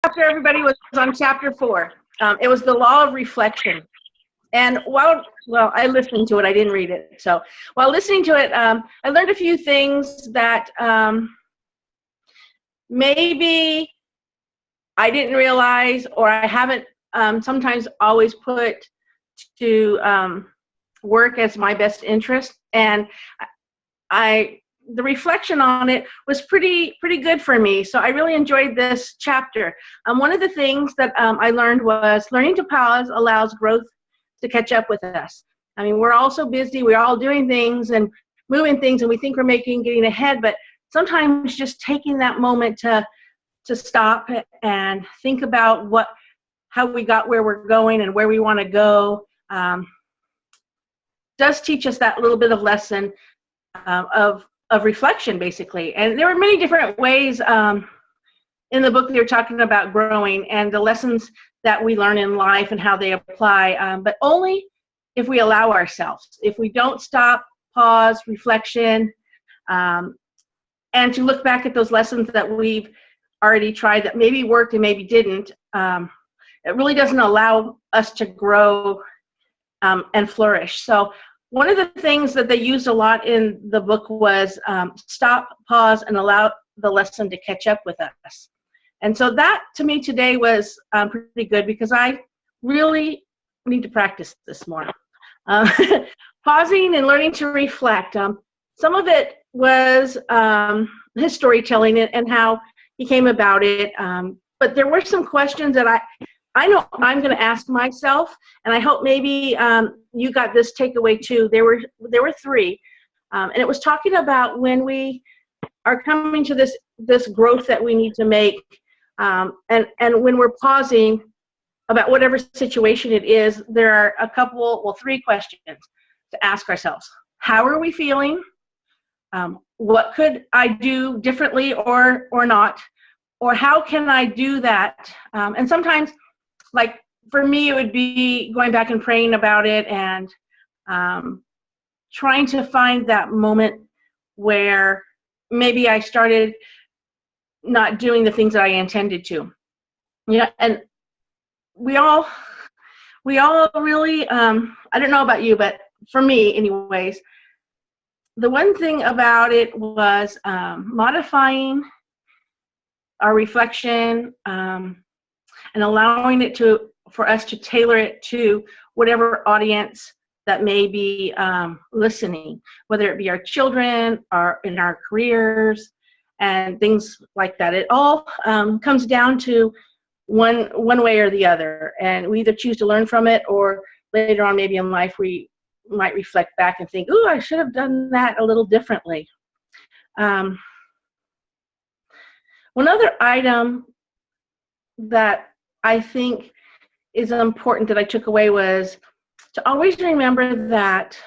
chapter, everybody, was on chapter 4. It was the law of reflection. And I listened to it. I didn't read it. So while listening to it, I learned a few things that maybe I didn't realize, or I haven't sometimes always put to work as my best interest. And the reflection on it was pretty good for me. So I really enjoyed this chapter. One of the things that I learned was learning to pause allows growth to catch up with us. I mean, we're all so busy. We're all doing things and moving things, and we think we're getting ahead. But sometimes just taking that moment to stop and think about how we got where we're going and where we want to go does teach us that little bit of lesson of reflection, basically. And there were many different ways in the book they were talking about growing and the lessons that we learn in life and how they apply, but only if we allow ourselves. If we don't stop, pause, reflection, and to look back at those lessons that we've already tried that maybe worked and maybe didn't, it really doesn't allow us to grow and flourish. So one of the things that they used a lot in the book was stop, pause, and allow the lesson to catch up with us. And so that, to me, today was pretty good because I really need to practice this more. Pausing and learning to reflect. Some of it was his storytelling and how he came about it. But there were some questions that I know I'm going to ask myself, and I hope maybe you got this takeaway too. There were 3, and it was talking about when we are coming to this growth that we need to make, and when we're pausing about whatever situation it is. There are 3 questions to ask ourselves. How are we feeling? What could I do differently or not? Or how can I do that? And sometimes, like for me, it would be going back and praying about it and trying to find that moment where maybe I started not doing the things that I intended to. Yeah, and we all really, I don't know about you, but for me anyways, the one thing about it was modifying our reflection and allowing it for us to tailor it to whatever audience that may be listening, whether it be our children or in our careers and things like that. It all comes down to one way or the other, and we either choose to learn from it, or later on maybe in life we might reflect back and think, "Ooh, I should have done that a little differently." One other item that I think is important that I took away was to always remember that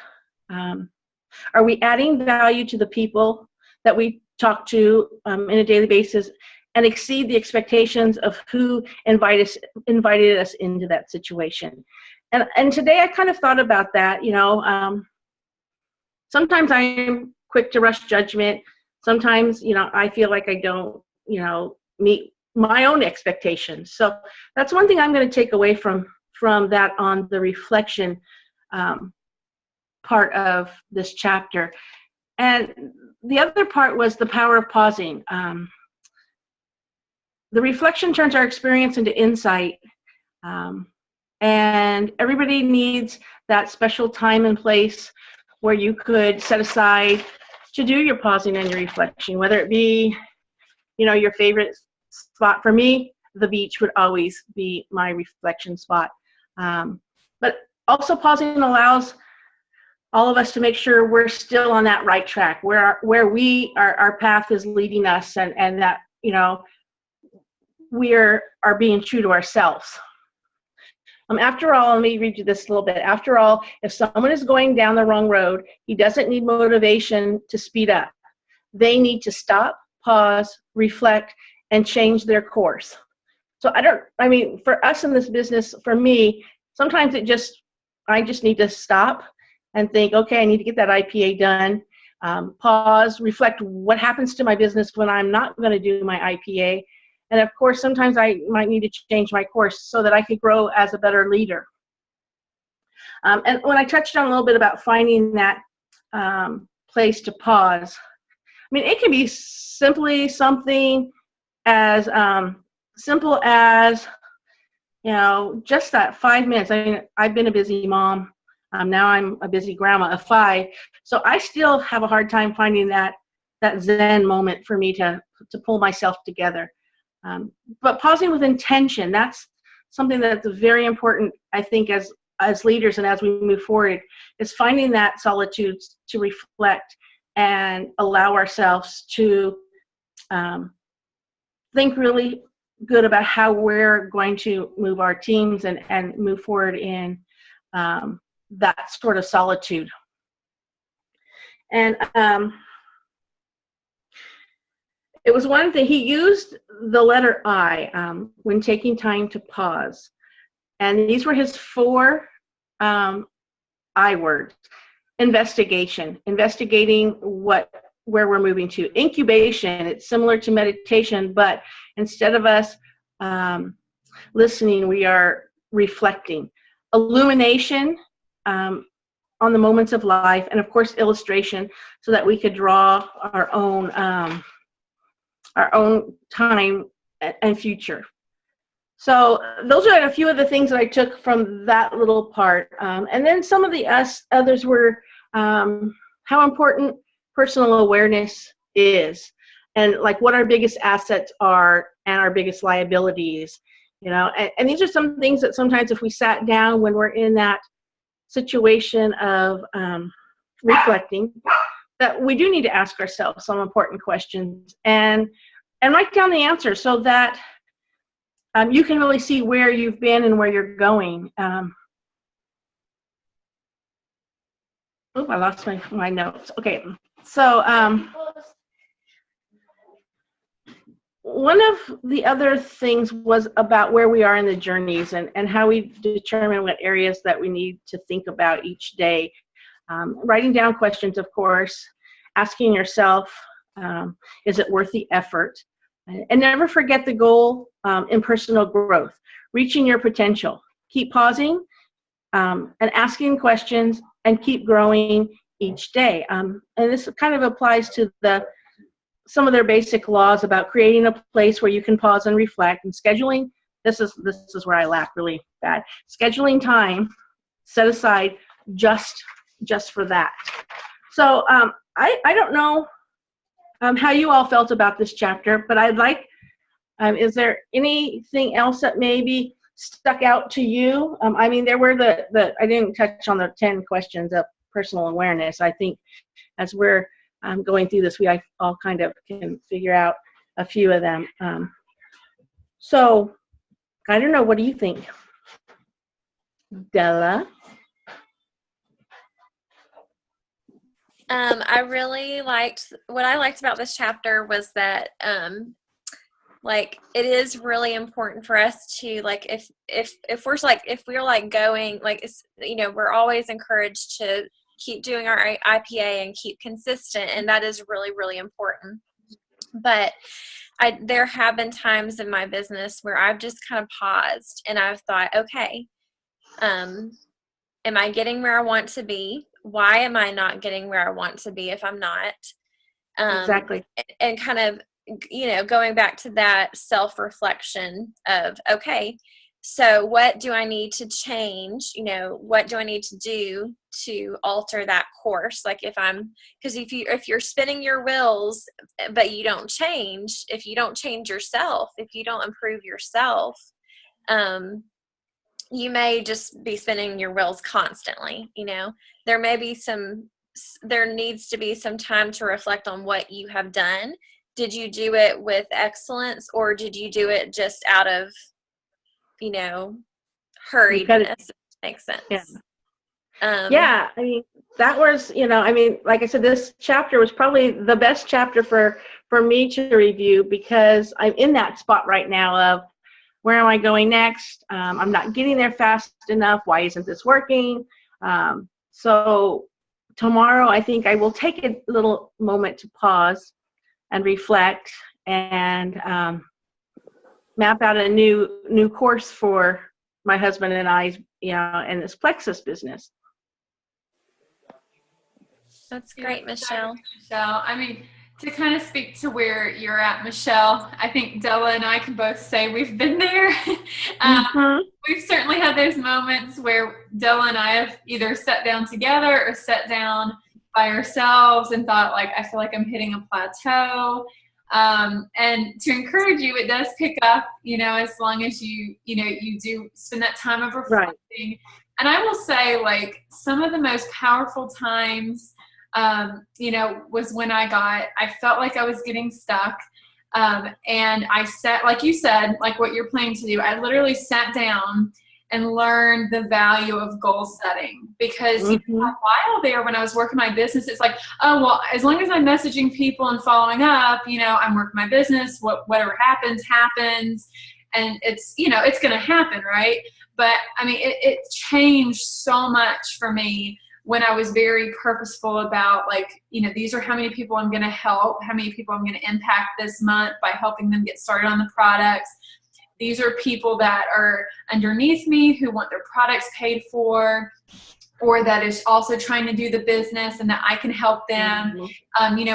are we adding value to the people that we talk to in a daily basis and exceed the expectations of who invited us into that situation. And today I kind of thought about that. Sometimes I'm quick to rush judgment. Sometimes, I feel like I don't, meet my own expectations. So that's one thing I'm going to take away from that on the reflection part of this chapter. And the other part was the power of pausing. The reflection turns our experience into insight, and everybody needs that special time and place where you could set aside to do your pausing and your reflection, whether it be, your favorite spot. For me, the beach would always be my reflection spot. But also pausing allows all of us to make sure we're still on that right track, where our path is leading us, and that, we are being true to ourselves. After all, let me read you this a little bit. After all, if someone is going down the wrong road, he doesn't need motivation to speed up. They need to stop, pause, reflect, and change their course. So for us in this business, for me, sometimes I just need to stop and think, okay, I need to get that IPA done. Pause, reflect what happens to my business when I'm not going to do my IPA, And of course, sometimes I might need to change my course so that I could grow as a better leader. And when I touched on a little bit about finding that place to pause, I mean, it can be simply something as simple as, just that 5 minutes. I mean, I've been a busy mom. Now I'm a busy grandma of 5. So I still have a hard time finding that Zen moment for me to pull myself together. But pausing with intention, that's something that's very important, I think, as leaders and as we move forward, is finding that solitude to reflect and allow ourselves to think really good about how we're going to move our teams and move forward in that sort of solitude. And it was one thing, he used the letter I when taking time to pause. And these were his 4 I words. Investigating where we're moving to. Incubation, it's similar to meditation, but instead of us listening, we are reflecting. Illumination, on the moments of life, and of course illustration, so that we could draw our own time and future. So those are a few of the things that I took from that little part. And then some of the others were how important personal awareness is, and like what our biggest assets are and our biggest liabilities. And these are some things that sometimes if we sat down when we're in that situation of reflecting, that we do need to ask ourselves some important questions and write down the answer so that you can really see where you've been and where you're going. I lost my notes. Okay, so one of the other things was about where we are in the journeys and how we determine what areas that we need to think about each day. Writing down questions, of course, asking yourself, is it worth the effort? And never forget the goal in personal growth, reaching your potential. Keep pausing and asking questions and keep growing each day. And this kind of applies to some of their basic laws about creating a place where you can pause and reflect, and scheduling. This is where I laugh really bad. Scheduling time set aside just for that. So I don't know how you all felt about this chapter, but I'd like, is there anything else that maybe stuck out to you? I mean, there were I didn't touch on the 10 questions of personal awareness. I think as we're going through this, we all kind of can figure out a few of them. So I don't know, what do you think, Della? I really liked, what I liked about this chapter was that like it is really important for us to, like, if we're like going, like, it's, we're always encouraged to keep doing our IPA and keep consistent, and that is really, really important. But there have been times in my business where I've just kind of paused and I've thought, okay, am I getting where I want to be? Why am I not getting where I want to be if I'm not? Exactly. And kind of, going back to that self-reflection of, okay, so what do I need to change? What do I need to do to alter that course? Like because if you're spinning your wheels, but you don't change, if you don't change yourself, if you don't improve yourself, you may just be spinning your wheels constantly. There needs to be some time to reflect on what you have done. Did you do it with excellence, or did you do it just out of, hurriedness? Makes sense. Yeah. Yeah, I mean, that was, like I said, this chapter was probably the best chapter for me to review, because I'm in that spot right now of, where am I going next? I'm not getting there fast enough. Why isn't this working? So tomorrow, I think I will take a little moment to pause and reflect and map out a new course for my husband and I, and this Plexus business. That's great, Michelle. Michelle, I mean, to kind of speak to where you're at, Michelle, I think Della and I can both say we've been there. We've certainly had those moments where Della and I have either sat down together or sat down by ourselves and thought, like, I feel like I'm hitting a plateau. And to encourage you, it does pick up, as long as you do spend that time of reflecting. Right. And I will say, like, some of the most powerful times, was when I felt like I was getting stuck. And I sat, like you said, like what you're planning to do, I literally sat down and learned the value of goal setting, because a while there when I was working my business, it's like, oh, well, as long as I'm messaging people and following up, I'm working my business, whatever happens. And it's, it's going to happen. Right. But I mean, it changed so much for me when I was very purposeful about, like, these are how many people I'm going to help, how many people I'm going to impact this month by helping them get started on the products. These are people that are underneath me who want their products paid for, or that is also trying to do the business and that I can help them,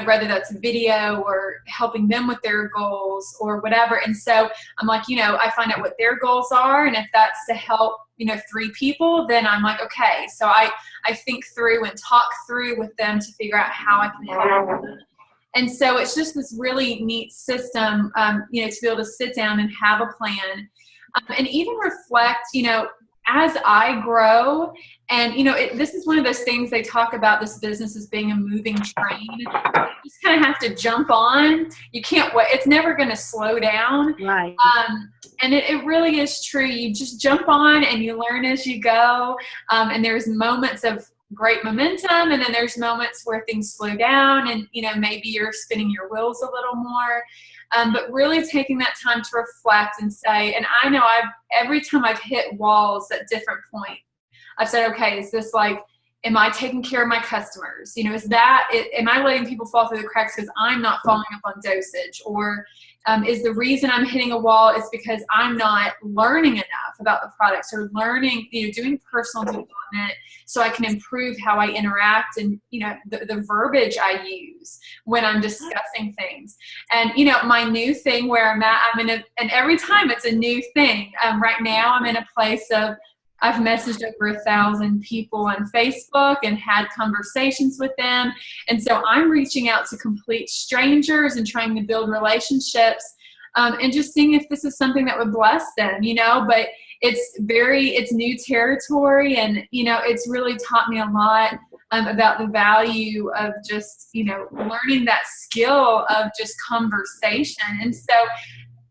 whether that's video or helping them with their goals or whatever. And so I'm like, I find out what their goals are. And if that's to help, 3 people, then I'm like, okay. So I think through and talk through with them to figure out how I can help them. And so it's just this really neat system, to be able to sit down and have a plan, and even reflect, as I grow. And, this is one of those things they talk about this business as being a moving train. You just kind of have to jump on. You can't wait. It's never going to slow down. Right. And it really is true. You just jump on and you learn as you go. And there's moments of great momentum, and then there's moments where things slow down and maybe you're spinning your wheels a little more, but really taking that time to reflect and say, and I know every time I've hit walls at different points, I've said, okay, is this like, am I taking care of my customers? Am I letting people fall through the cracks because I'm not following up on dosage? Or is the reason I'm hitting a wall is because I'm not learning enough about the products, or learning, doing personal development so I can improve how I interact and, the verbiage I use when I'm discussing things. And, my new thing where I'm at, and every time it's a new thing. Right now I'm in a place of, I've messaged over 1,000 people on Facebook and had conversations with them. And so I'm reaching out to complete strangers and trying to build relationships, and just seeing if this is something that would bless them, but it's new territory. And, it's really taught me a lot about the value of just, learning that skill of just conversation. And so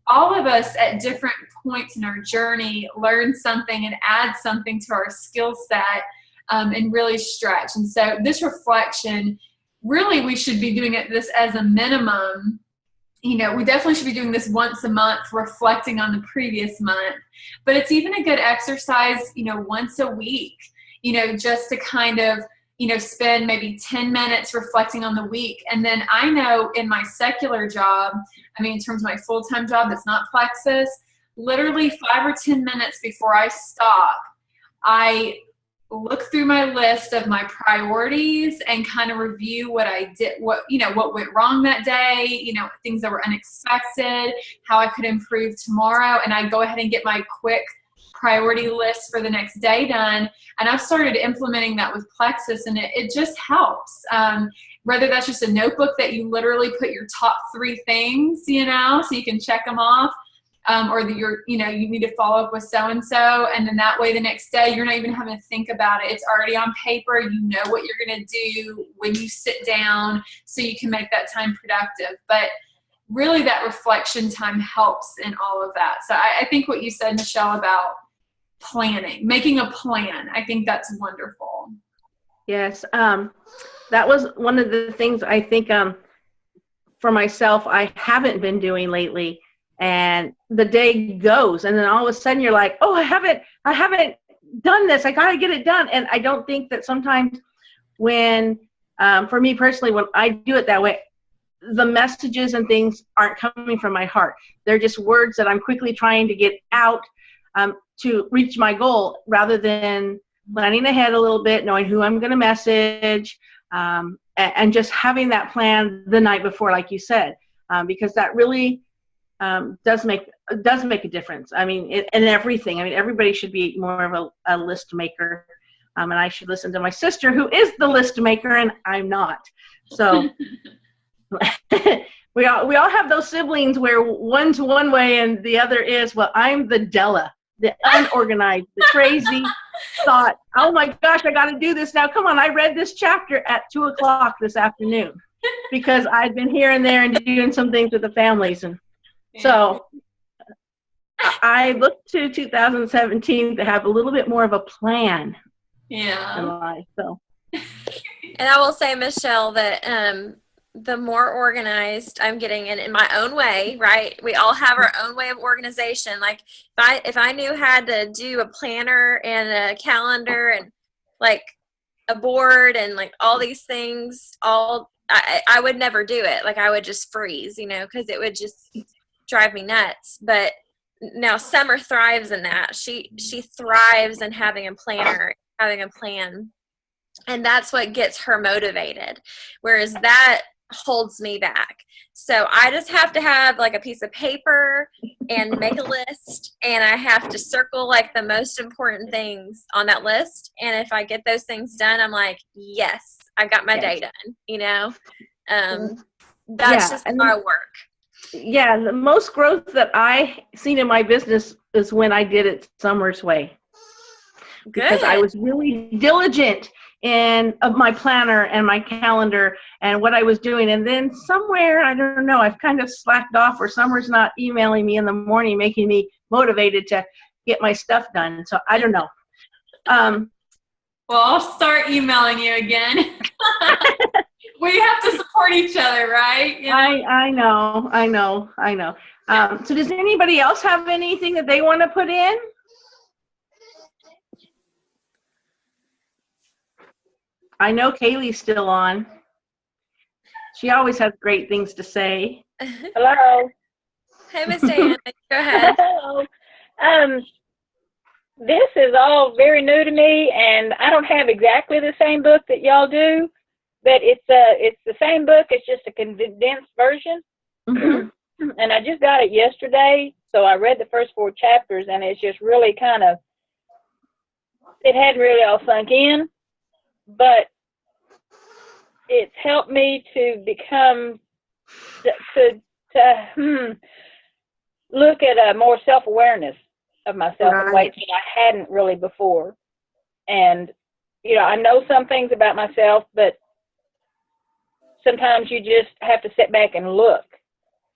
all of us at different points in our journey learn something and add something to our skill set, and really stretch. And so this reflection, really, we should be doing this as a minimum. We definitely should be doing this once a month, reflecting on the previous month. But it's even a good exercise, once a week, just to kind of, spend maybe 10 minutes reflecting on the week. And then I know in my secular job, in terms of my full-time job that's not Plexus, literally 5 or 10 minutes before I stop, I look through my list of my priorities and kind of review what I did, what went wrong that day, things that were unexpected, how I could improve tomorrow. And I go ahead and get my quick priority list for the next day done. And I've started implementing that with Plexus, and it just helps. Whether that's just a notebook that you literally put your top 3 things, so you can check them off, or that you need to follow up with so-and-so. And then that way the next day, you're not even having to think about it. It's already on paper. You know what you're going to do when you sit down, so you can make that time productive. But really that reflection time helps in all of that. So I think what you said, Michelle, about planning, making a plan, I think that's wonderful. Yes. That was one of the things I think for myself I haven't been doing lately. And the day goes, and then all of a sudden you're like, oh, I haven't done this. I got to get it done. And I don't think that sometimes when, for me personally, when I do it that way, the messages and things aren't coming from my heart. They're just words that I'm quickly trying to get out to reach my goal, rather than planning ahead a little bit, knowing who I'm going to message, and just having that plan the night before, like you said, because that really does make a difference. I mean, in everything. I mean, everybody should be more of a list maker, and I should listen to my sister, who is the list maker, and I'm not. So we all have those siblings where one's one way and the other is, well, I'm the Della, the unorganized, the crazy thought, oh my gosh, I got to do this now. Come on, I read this chapter at 2:00 this afternoon because I've been here and there and doing some things with the families. And so I look to 2017 to have a little bit more of a plan in life. So. And I will say, Michelle, that the more organized I'm getting in my own way, right? We all have our own way of organization. Like if I knew how to do a planner and a calendar and like a board and like all these things, I would never do it. Like I would just freeze, because it would just drive me nuts. But now Summer thrives in that. She thrives in having a planner, having a plan. And that's what gets her motivated. Whereas that holds me back. So I just have to have like a piece of paper and make a list, and I have to circle like the most important things on that list. And if I get those things done, I'm like, yes, I got my day done, that's just how I work. Yeah, the most growth that I seen in my business is when I did it Summer's way. Because I was really diligent in my planner and my calendar and what I was doing. And then somewhere, I don't know, I've kind of slacked off, or Summer's not emailing me in the morning, making me motivated to get my stuff done. So I don't know. Well, I'll start emailing you again. We have to support each other, right? I know. So does anybody else have anything that they want to put in? I know Kaylee's still on. She always has great things to say. Hello. Hey, Miss Diana, go ahead. Hello. This is all very new to me, and I don't have exactly the same book that y'all do, but it's the same book. It's just a condensed version. Mm-hmm. And I just got it yesterday, so I read the first 4 chapters, and it's just really it hadn't really all sunk in. But it's helped me to become, to look at a more self-awareness of myself in ways that I hadn't really before. And, I know some things about myself, but sometimes you just have to sit back and look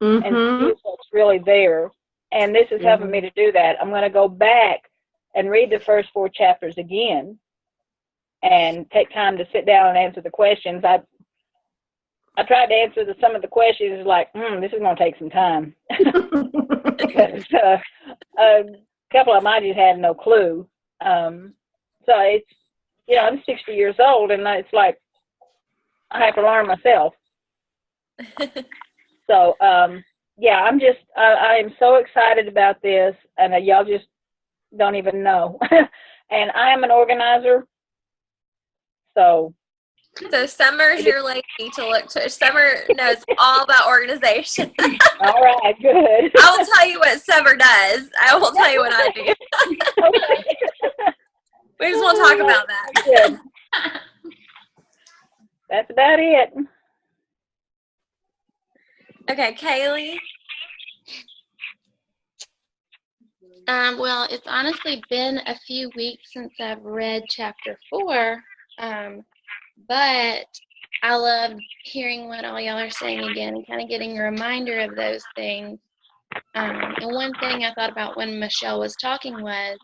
and see what's really there. And this is helping me to do that. I'm going to go back and read the first 4 chapters again and take time to sit down and answer the questions. I tried to answer some of the questions like, this is going to take some time. Because a couple of them I just had no clue. So it's, I'm 60 years old, and it's like I have to learn myself. So, I am so excited about this, and y'all just don't even know. And I am an organizer. So Summer's your lady to look to. Summer knows all about organization. All right, good. I will tell you what Summer does. I will tell you what I do. Okay. We just want to talk about that. Good. That's about it. Okay, Kaylee. Well, it's honestly been a few weeks since I've read chapter 4, but I love hearing what all y'all are saying again and kind of getting a reminder of those things. And one thing I thought about when Michelle was talking was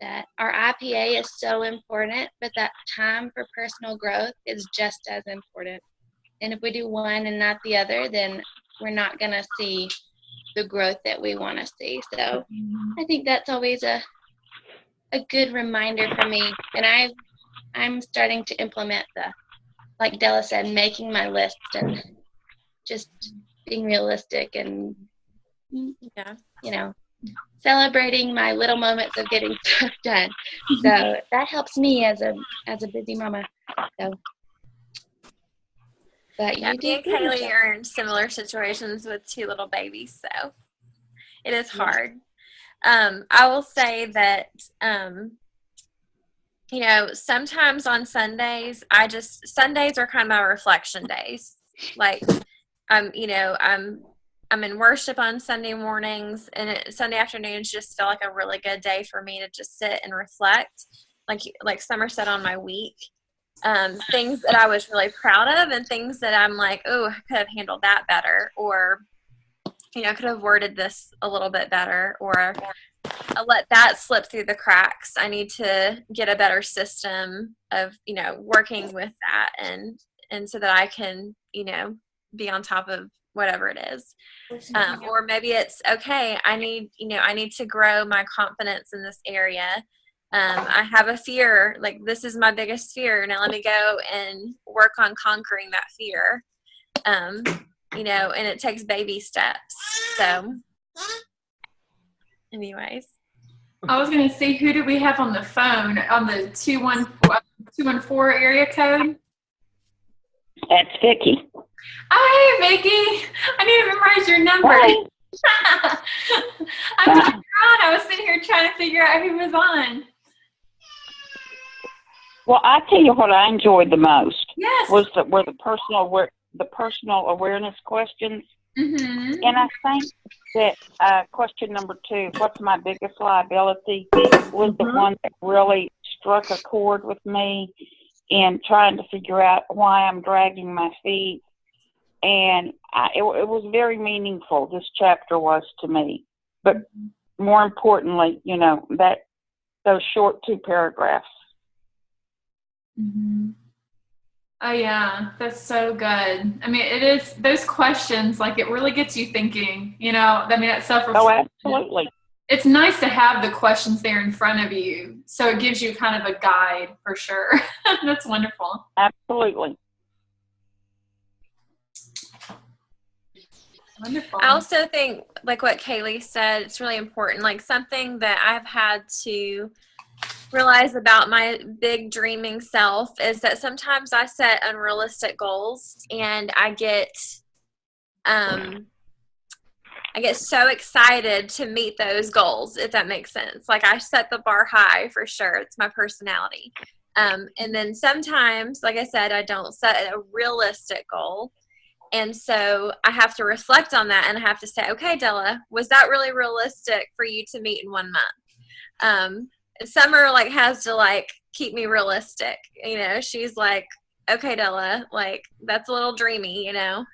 that our IPA is so important, but that time for personal growth is just as important. And if we do one and not the other, then we're not going to see the growth that we want to see. So I think that's always a good reminder for me. And I'm starting to implement like Della said, making my list and just being realistic and, Yeah. you know, celebrating my little moments of getting stuff done. So that helps me as a busy mama. So, but Yeah, you me and do good, Kaylee Michelle. are in similar situations with 2 little babies, so it is hard. I will say that, you know, sometimes on Sundays, Sundays are kind of my reflection days. Like, you know, I'm in worship on Sunday mornings, and Sunday afternoons just feel like a really good day for me to just sit and reflect, like Summer said, on my week. Things that I was really proud of, and things that I'm like, oh, I could have handled that better, or, you know, I could have worded this a little bit better, or I let that slip through the cracks. I need to get a better system of, you know, working with that, and so that I can, you know, be on top of whatever it is. Or maybe it's, okay, I need to grow my confidence in this area. I have a fear, like this is my biggest fear. Now let me go and work on conquering that fear. You know, and it takes baby steps. So anyways. I was going to say, who do we have on the phone on the 214 area code? That's Vicky. Oh, hey, Vicky. I need to memorize your number. Hi. I'm not on. I was sitting here trying to figure out who was on. Well, I tell you what I enjoyed the most. Yes. Were the personal awareness questions. Mm-hmm. And I think that question number 2, what's my biggest liability, was the one that really struck a chord with me in trying to figure out why I'm dragging my feet. And it was very meaningful, this chapter was to me. But more importantly, you know, those short 2 paragraphs. Mm-hmm. Oh, yeah, that's so good. I mean, it is, those questions, like, it really gets you thinking, you know, I mean, that self-reflection. Oh, absolutely. It's nice to have the questions there in front of you, so it gives you kind of a guide for sure. That's wonderful. Absolutely. Wonderful. I also think, like what Kaylee said, it's really important. Like, something that I've had to realize about my big dreaming self is that sometimes I set unrealistic goals, and I get so excited to meet those goals, if that makes sense. Like, I set the bar high for sure. It's my personality. And then sometimes, like I said, I don't set a realistic goal. And so I have to reflect on that, and I have to say, okay, Della, was that really realistic for you to meet in 1 month? Summer, like, has to, like, keep me realistic. You know, she's like, okay, Della, like, that's a little dreamy, you know?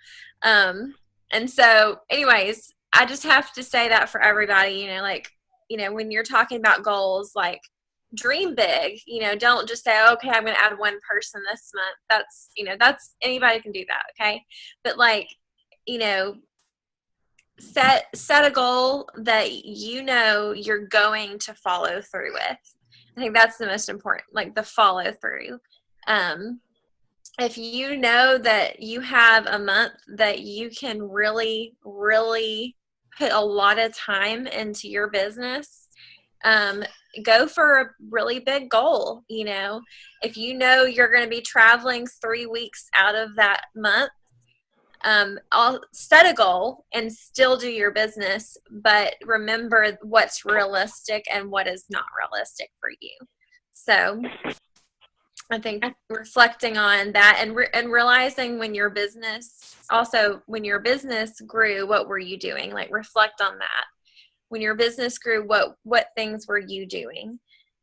And so anyways, I just have to say that for everybody, you know, like, you know, when you're talking about goals, like, dream big, you know, don't just say, okay, I'm going to add 1 person this month. That's, you know, that's, anybody can do that. Okay. But, like, you know, set a goal that you know you're going to follow through with. I think that's the most important, like, the follow through. If you know that you have a month that you can really, really put a lot of time into your business, go for a really big goal. You know, if you know you're going to be traveling 3 weeks out of that month, I'll set a goal and still do your business, but remember what's realistic and what is not realistic for you. So I think reflecting on that and realizing when your business grew, what were you doing? Like, reflect on that. When your business grew, what things were you doing?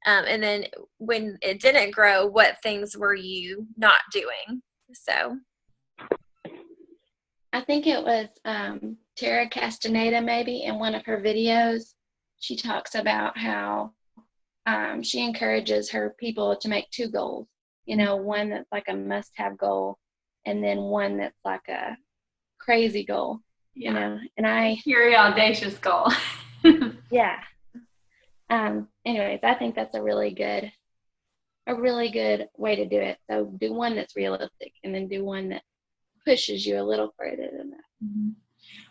And then when it didn't grow, what things were you not doing? So I think it was Tara Castaneda, maybe, in one of her videos. She talks about how she encourages her people to make 2 goals. You know, one that's like a must-have goal, and then one that's like a crazy goal. Yeah. You know, and very audacious goal. Yeah. Anyways, I think that's a really good way to do it. So do one that's realistic, and then do one that pushes you a little further than that.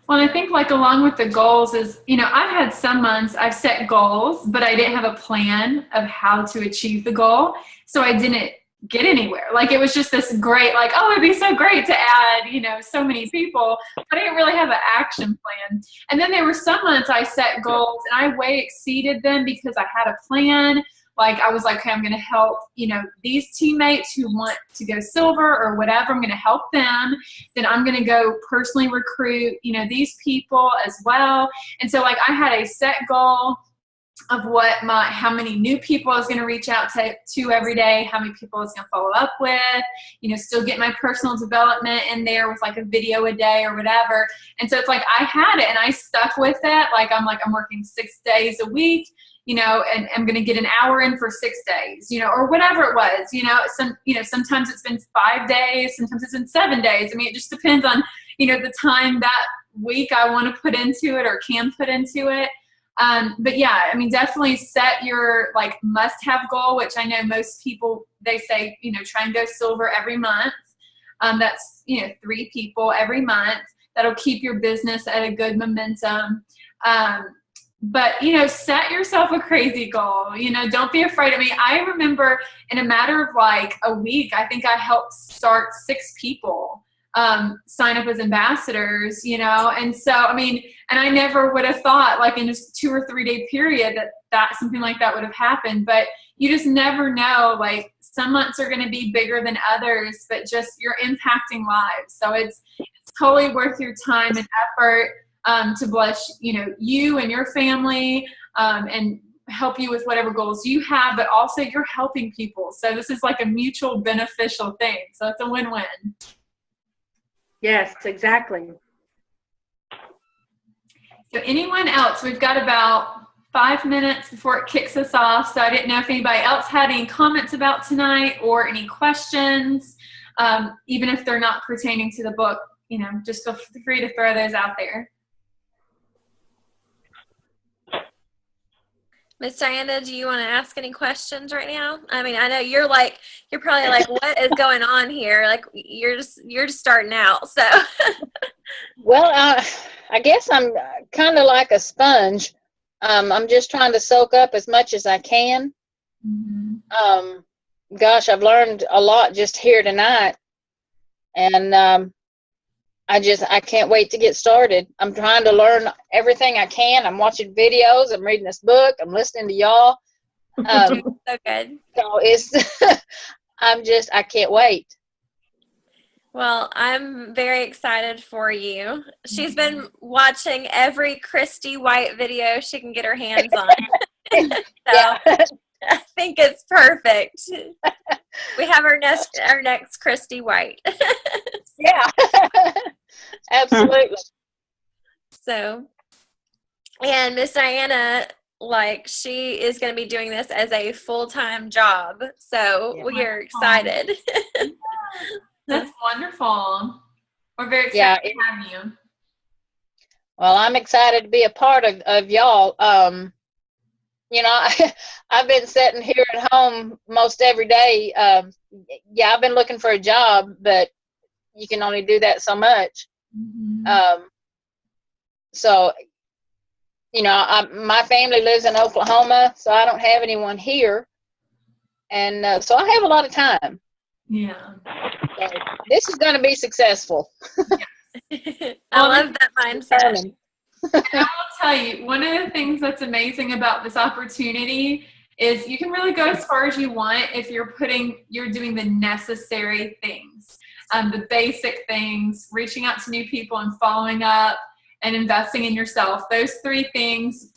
Well, I think like along with the goals is, I've had some months I've set goals, but I didn't have a plan of how to achieve the goal. So I didn't get anywhere. Like it was just this great, like, oh, it'd be so great to add, so many people, but I didn't really have an action plan. And then there were some months I set goals and I way exceeded them because I had a plan. Like I was like, okay, I'm going to help, these teammates who want to go silver or whatever, I'm going to help them. Then I'm going to go personally recruit, these people as well. And so like I had a set goal of how many new people I was going to reach out to every day, how many people I was going to follow up with, still get my personal development in there with like a video a day or whatever. And so it's like, I had it and I stuck with it. I'm working 6 days a week, and I'm going to get an hour in for 6 days, or whatever it was, sometimes it's been 5 days, sometimes it's been 7 days. I mean, it just depends on, the time that week I want to put into it or can put into it. But yeah, I mean, definitely set your like must-have goal, which I know most people, they say, try and go silver every month. That's, 3 people every month. That'll keep your business at a good momentum. But, set yourself a crazy goal, don't be afraid. I mean, I remember in a matter of like a week, I think I helped start 6 people sign up as ambassadors, and so, I mean, and I never would have thought like in just 2 or 3 day period that something like that would have happened, but you just never know, like some months are going to be bigger than others, but just you're impacting lives. So it's totally worth your time and effort to bless, you and your family, and help you with whatever goals you have, but also you're helping people. So this is like a mutual beneficial thing. So it's a win-win. Yes, exactly. So anyone else? We've got about 5 minutes before it kicks us off. So I didn't know if anybody else had any comments about tonight or any questions, even if they're not pertaining to the book, just feel free to throw those out there. Miss Diana, do you want to ask any questions right now? I mean, I know you're probably like, what is going on here? Like you're just starting out. So, Well, I guess I'm kind of like a sponge. I'm just trying to soak up as much as I can. Mm-hmm. Gosh, I've learned a lot just here tonight, and I can't wait to get started. I'm trying to learn everything I can. I'm watching videos. I'm reading this book. I'm listening to y'all. so good. So I can't wait. Well, I'm very excited for you. She's been watching every Christy White video she can get her hands on. So Yeah. I think it's perfect. We have our next Christy White. Yeah. Absolutely. So, and Miss Diana, like she is going to be doing this as a full-time job. So Yeah. we are excited. That's wonderful. We're very excited to have you. Well, I'm excited to be a part of y'all. I've been sitting here at home most every day. I've been looking for a job, but you can only do that so much. Mm-hmm. So, my family lives in Oklahoma, so I don't have anyone here. And so I have a lot of time. Yeah. So this is going to be successful. I love that mindset. And I will tell you, one of the things that's amazing about this opportunity is you can really go as far as you want if you're doing the necessary things, the basic things, reaching out to new people and following up and investing in yourself. Those 3 things,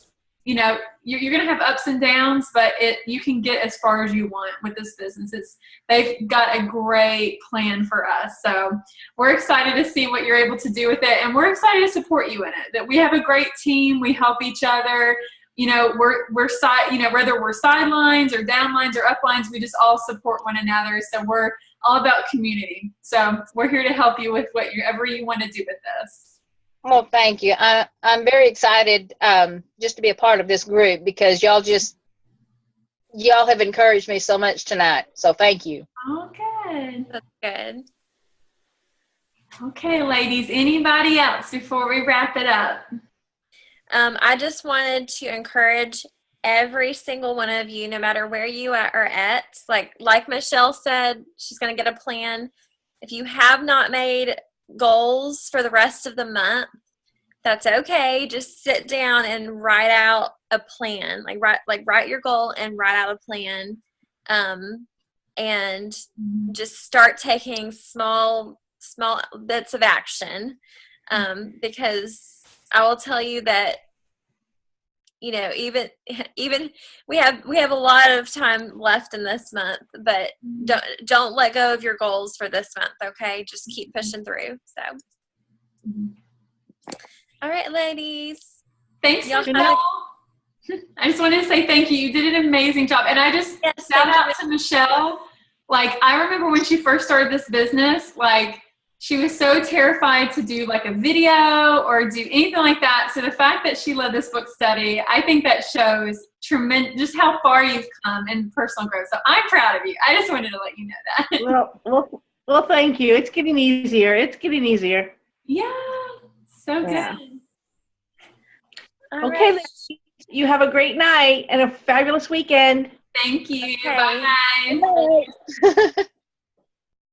you're going to have ups and downs, but you can get as far as you want with this business. They've got a great plan for us. So we're excited to see what you're able to do with it. And we're excited to support you in it, that we have a great team. We help each other. We're whether we're sidelines or downlines or uplines, we just all support one another. So we're all about community. So we're here to help you with whatever you want to do with this. Well, thank you. I'm very excited just to be a part of this group because y'all have encouraged me so much tonight. So thank you. Oh, good. That's good. Okay, ladies, anybody else before we wrap it up? I just wanted to encourage every single one of you, no matter where you are at, like Michelle said, she's going to get a plan. If you have not made goals for the rest of the month, that's okay. Just sit down and write out a plan. Write your goal and write out a plan. And just start taking small bits of action. Because I will tell you that, even we have a lot of time left in this month, but don't let go of your goals for this month. Okay, just keep pushing through. So, all right, ladies. Thanks, Michelle. I just wanted to say thank you. You did an amazing job, and I just shout out to Michelle. I remember when she first started this business, she was so terrified to do a video or do anything like that. So the fact that she led this book study, I think that shows just how far you've come in personal growth. So I'm proud of you. I just wanted to let you know that. Well, thank you. It's getting easier. Yeah, so good. Yeah. Okay, ladies, you have a great night and a fabulous weekend. Thank you. Okay. Bye. Bye.